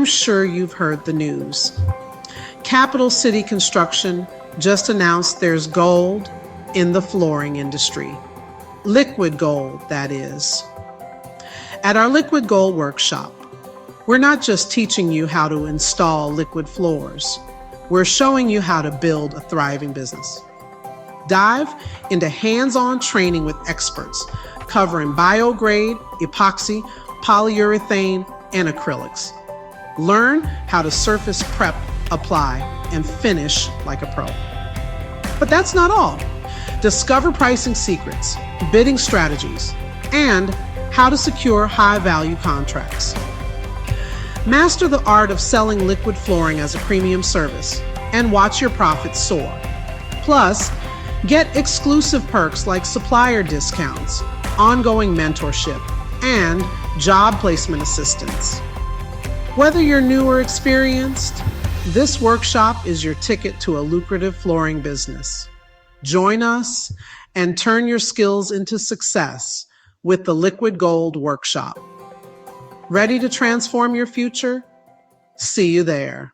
I'm sure you've heard the news. Capital City Construction just announced there's gold in the flooring industry. Liquid gold, that is. At our Liquid Gold workshop, we're not just teaching you how to install liquid floors. We're showing you how to build a thriving business. Dive into hands-on training with experts covering bio-grade, epoxy, polyurethane, and acrylics. Learn how to surface prep, apply, and finish like a pro. But that's not all. Discover pricing secrets, bidding strategies, and how to secure high-value contracts. Master the art of selling liquid flooring as a premium service and watch your profits soar. Plus, get exclusive perks like supplier discounts, ongoing mentorship, and job placement assistance. Whether you're new or experienced, this workshop is your ticket to a lucrative flooring business. Join us and turn your skills into success with the Liquid Gold Workshop. Ready to transform your future? See you there.